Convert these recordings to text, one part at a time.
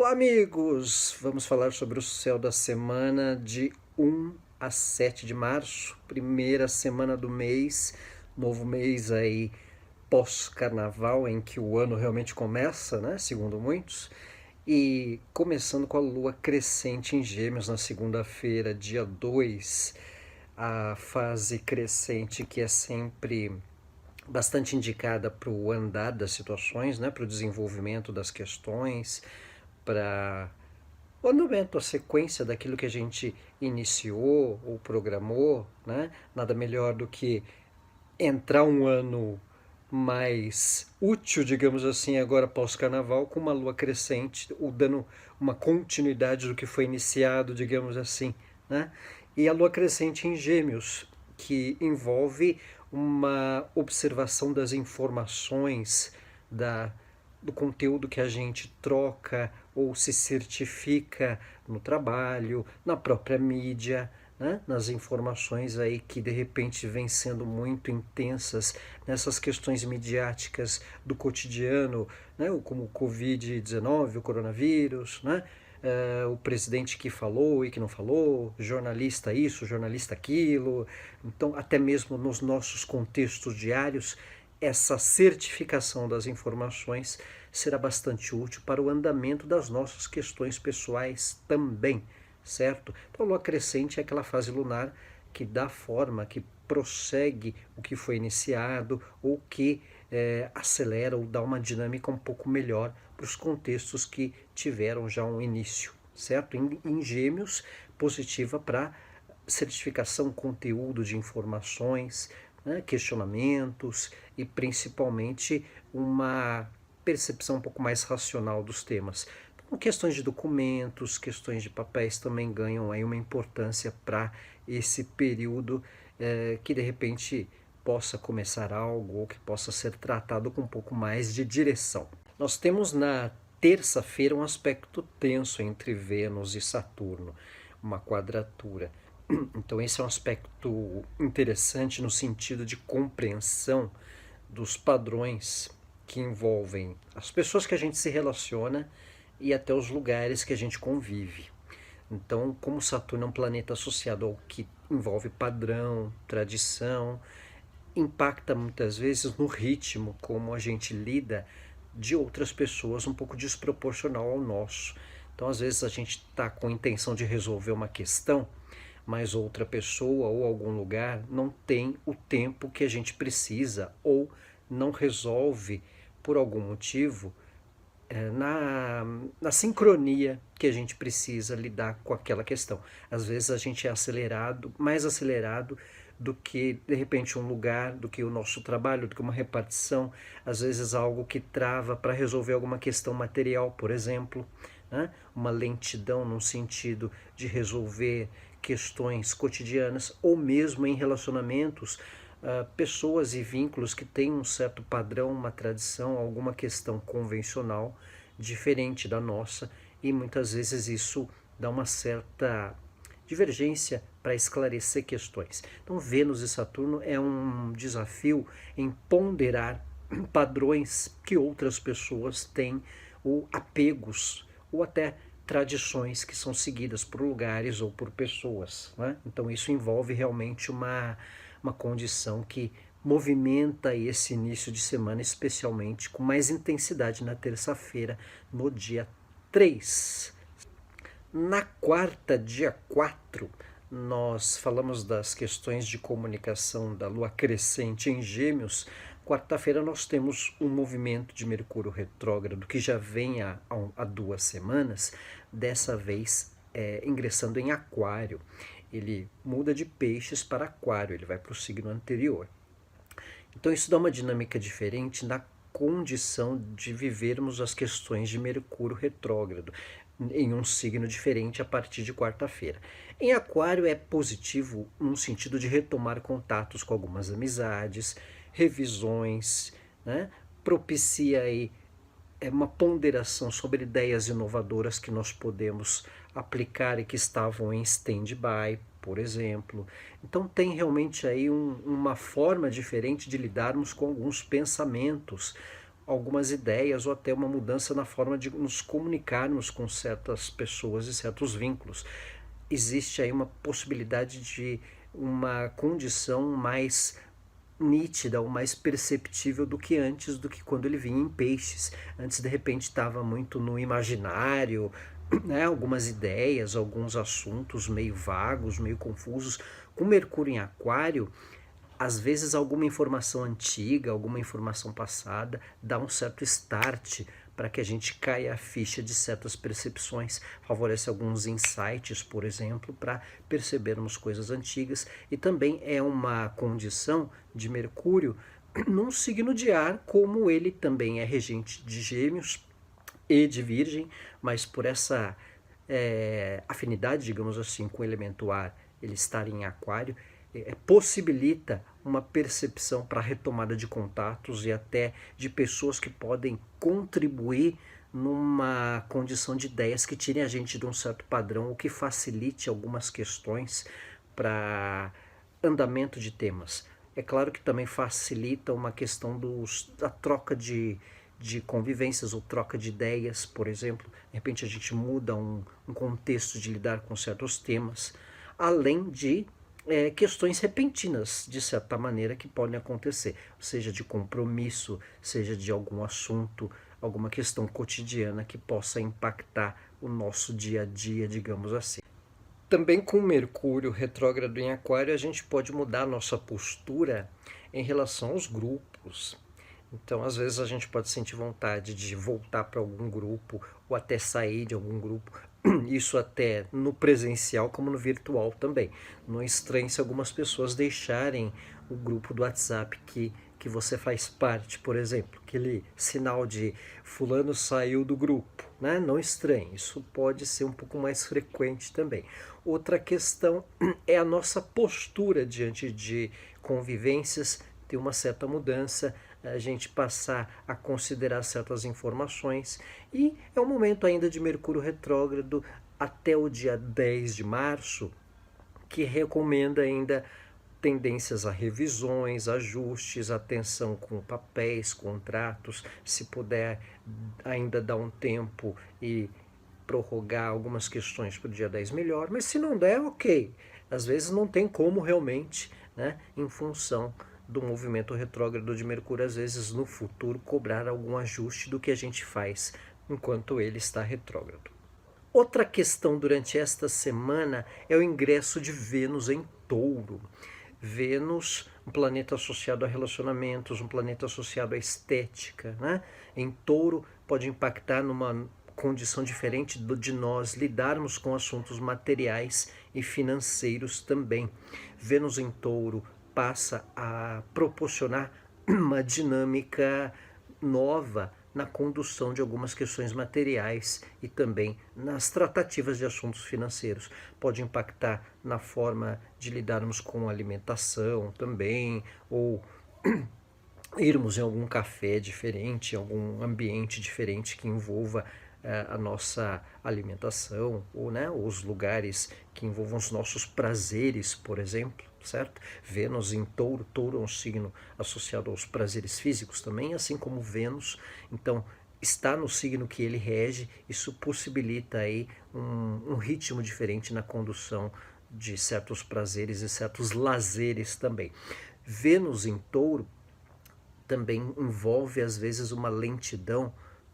Olá, amigos! Vamos falar sobre o céu da semana de 1 a 7 de março, primeira semana do mês, novo mês aí pós-carnaval, em que o ano realmente começa, né? Segundo muitos. E começando com a lua crescente em Gêmeos na segunda-feira, dia 2, a fase crescente que é sempre bastante indicada para o andar das situações, né? Para o desenvolvimento das questões, para o andamento, a sequência daquilo que a gente iniciou ou programou, né? Nada melhor do que entrar um ano mais útil, digamos assim, agora pós-carnaval, com uma lua crescente, ou dando uma continuidade do que foi iniciado, digamos assim, né? E a lua crescente em Gêmeos, que envolve uma observação das informações, da, do conteúdo que a gente troca ou se certifica no trabalho, na própria mídia, né? Nas informações aí que de repente vêm sendo muito intensas nessas questões midiáticas do cotidiano, né? Como o Covid-19, o coronavírus, né? O presidente que falou e que não falou, jornalista isso, jornalista aquilo. Então, até mesmo nos nossos contextos diários, essa certificação das informações será bastante útil para o andamento das nossas questões pessoais também, certo? Então, a lua crescente é aquela fase lunar que dá forma, que prossegue o que foi iniciado ou que acelera ou dá uma dinâmica um pouco melhor para os contextos que tiveram já um início, certo? Em Gêmeos, positiva para certificação, conteúdo de informações, né, questionamentos e principalmente uma percepção um pouco mais racional dos temas. Então, questões de documentos, questões de papéis também ganham aí uma importância para esse período que de repente possa começar algo ou que possa ser tratado com um pouco mais de direção. Nós temos na terça-feira um aspecto tenso entre Vênus e Saturno, uma quadratura. Então esse é um aspecto interessante no sentido de compreensão dos padrões que envolvem as pessoas que a gente se relaciona e até os lugares que a gente convive. Então, como Saturno é um planeta associado ao que envolve padrão, tradição, impacta muitas vezes no ritmo como a gente lida de outras pessoas um pouco desproporcional ao nosso. Então, às vezes a gente está com a intenção de resolver uma questão, mas outra pessoa ou algum lugar não tem o tempo que a gente precisa ou não resolve por algum motivo na sincronia que a gente precisa lidar com aquela questão. Às vezes a gente é acelerado, mais acelerado do que de repente um lugar, do que o nosso trabalho, do que uma repartição, às vezes algo que trava para resolver alguma questão material, por exemplo, né? Uma lentidão no sentido de resolver questões cotidianas ou mesmo em relacionamentos, pessoas e vínculos que têm um certo padrão, uma tradição, alguma questão convencional diferente da nossa e muitas vezes isso dá uma certa divergência para esclarecer questões. Então, Vênus e Saturno é um desafio em ponderar padrões que outras pessoas têm ou apegos ou até tradições que são seguidas por lugares ou por pessoas, né? Então isso envolve realmente uma condição que movimenta esse início de semana, especialmente com mais intensidade na terça-feira, no dia 3. Na quarta, dia 4, nós falamos das questões de comunicação da lua crescente em Gêmeos. Quarta-feira nós temos um movimento de Mercúrio retrógrado que já vem há 2 semanas, dessa vez ingressando em Aquário. Ele muda de Peixes para Aquário, ele vai para o signo anterior. Então isso dá uma dinâmica diferente na condição de vivermos as questões de Mercúrio retrógrado em um signo diferente a partir de quarta-feira. Em Aquário é positivo no sentido de retomar contatos com algumas amizades, revisões, né? Propicia aí uma ponderação sobre ideias inovadoras que nós podemos aplicar e que estavam em stand-by, por exemplo. Então tem realmente aí uma forma diferente de lidarmos com alguns pensamentos, algumas ideias ou até uma mudança na forma de nos comunicarmos com certas pessoas e certos vínculos. Existe aí uma possibilidade de uma condição mais nítida ou mais perceptível do que antes, do que quando ele vinha em peixes. Antes, de repente, estava muito no imaginário, né? Algumas ideias, alguns assuntos meio vagos, meio confusos. Com Mercúrio em Aquário, às vezes alguma informação antiga, alguma informação passada dá um certo start para que a gente caia a ficha de certas percepções, favorece alguns insights, por exemplo, para percebermos coisas antigas, e também é uma condição de Mercúrio num signo de ar, como ele também é regente de Gêmeos e de Virgem, mas por essa afinidade, digamos assim, com o elemento ar, ele estar em Aquário, possibilita uma percepção para a retomada de contatos e até de pessoas que podem contribuir numa condição de ideias que tirem a gente de um certo padrão, o que facilite algumas questões para andamento de temas. É claro que também facilita uma questão da troca de convivências ou troca de ideias, por exemplo. De repente a gente muda um contexto de lidar com certos temas, além de questões repentinas, de certa maneira, que podem acontecer, seja de compromisso, seja de algum assunto, alguma questão cotidiana que possa impactar o nosso dia a dia, digamos assim. Também com Mercúrio retrógrado em Aquário, a gente pode mudar a nossa postura em relação aos grupos. Então, às vezes, a gente pode sentir vontade de voltar para algum grupo ou até sair de algum grupo. Isso até no presencial como no virtual também. Não é estranho se algumas pessoas deixarem o grupo do WhatsApp que você faz parte, por exemplo, aquele sinal de fulano saiu do grupo, né? Não estranhe, isso pode ser um pouco mais frequente também. Outra questão é a nossa postura diante de convivências, ter uma certa mudança, a gente passar a considerar certas informações, e é um momento ainda de Mercúrio retrógrado até o dia 10 de março, que recomenda ainda tendências a revisões, ajustes, atenção com papéis, contratos, se puder ainda dar um tempo e prorrogar algumas questões para o dia 10 melhor, mas se não der, ok. Às vezes não tem como realmente, né, em função do movimento retrógrado de Mercúrio, às vezes no futuro cobrar algum ajuste do que a gente faz enquanto ele está retrógrado. Outra questão durante esta semana é o ingresso de Vênus em Touro. Vênus, um planeta associado a relacionamentos, um planeta associado à estética, né? Em Touro pode impactar numa condição diferente de nós lidarmos com assuntos materiais e financeiros também. Vênus em Touro passa a proporcionar uma dinâmica nova na condução de algumas questões materiais e também nas tratativas de assuntos financeiros. Pode impactar na forma de lidarmos com alimentação também, ou irmos em algum café diferente, algum ambiente diferente que envolva a nossa alimentação, ou né, os lugares que envolvam os nossos prazeres, por exemplo, certo? Vênus em Touro, Touro é um signo associado aos prazeres físicos também, assim como Vênus. Então, está no signo que ele rege, isso possibilita aí um ritmo diferente na condução de certos prazeres e certos lazeres também. Vênus em Touro também envolve às vezes uma lentidão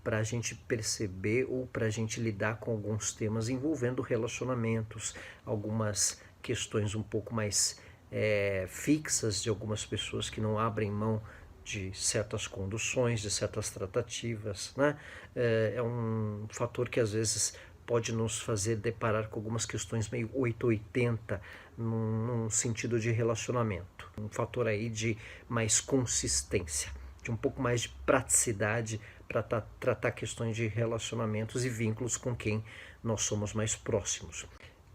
para a gente perceber ou para a gente lidar com alguns temas envolvendo relacionamentos, algumas questões um pouco mais fixas de algumas pessoas que não abrem mão de certas conduções, de certas tratativas, né? É um fator que às vezes pode nos fazer deparar com algumas questões meio 880 num sentido de relacionamento. Um fator aí de mais consistência, de um pouco mais de praticidade para tratar questões de relacionamentos e vínculos com quem nós somos mais próximos.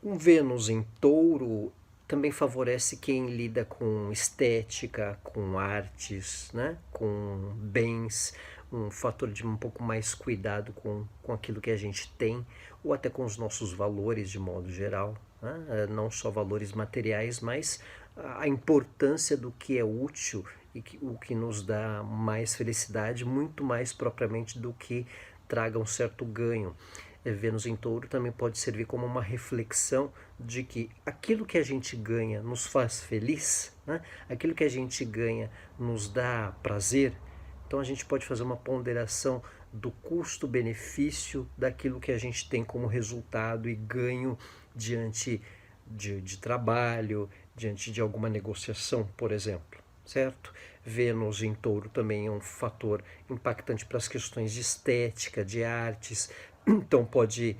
Um Vênus em Touro também favorece quem lida com estética, com artes, né? Com bens, um fator de um pouco mais cuidado com aquilo que a gente tem, ou até com os nossos valores de modo geral, né? Não só valores materiais, mas a importância do que é útil e o que nos dá mais felicidade, muito mais propriamente do que traga um certo ganho. Vênus em Touro também pode servir como uma reflexão de que aquilo que a gente ganha nos faz feliz, né? Aquilo que a gente ganha nos dá prazer. Então a gente pode fazer uma ponderação do custo-benefício daquilo que a gente tem como resultado e ganho diante de trabalho, diante de alguma negociação, por exemplo, certo? Vênus em Touro também é um fator impactante para as questões de estética, de artes, então pode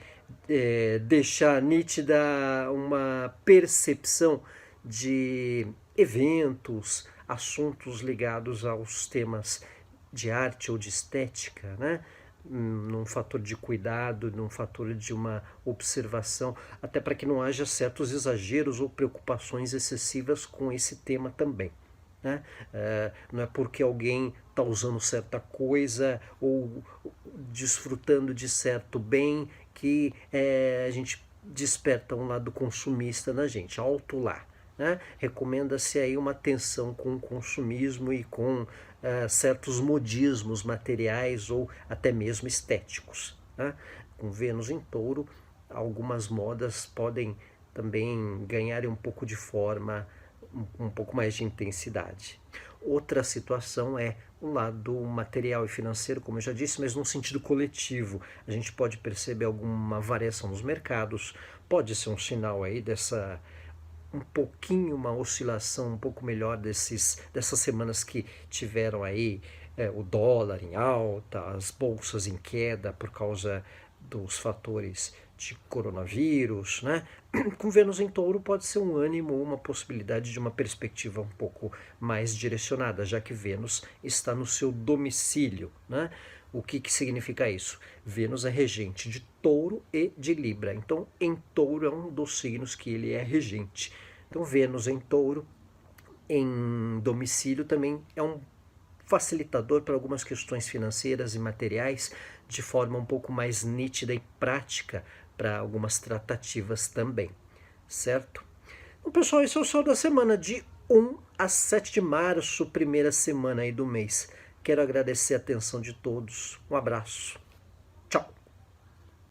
deixar nítida uma percepção de eventos, assuntos ligados aos temas de arte ou de estética, né? Num fator de cuidado, num fator de uma observação, até para que não haja certos exageros ou preocupações excessivas com esse tema também. Né? Não é porque alguém está usando certa coisa ou desfrutando de certo bem que a gente desperta um lado consumista na gente, alto lá. Né? Recomenda-se aí uma atenção com o consumismo e com certos modismos materiais ou até mesmo estéticos. Né? Com Vênus em Touro, algumas modas podem também ganhar um pouco de forma, um pouco mais de intensidade. Outra situação é o lado material e financeiro, como eu já disse, mas num sentido coletivo. A gente pode perceber alguma variação nos mercados, pode ser um sinal aí dessa um pouquinho, uma oscilação um pouco melhor dessas semanas que tiveram aí o dólar em alta, as bolsas em queda por causa dos fatores de coronavírus, né? Com Vênus em Touro pode ser um ânimo, uma possibilidade de uma perspectiva um pouco mais direcionada, já que Vênus está no seu domicílio, né? O que significa isso? Vênus é regente de Touro e de Libra. Então, em Touro é um dos signos que ele é regente. Então, Vênus em Touro, em domicílio, também é um facilitador para algumas questões financeiras e materiais de forma um pouco mais nítida e prática para algumas tratativas também, certo? Então, pessoal, esse é o Sol da Semana de 1 a 7 de março, primeira semana aí do mês. Quero agradecer a atenção de todos. Um abraço.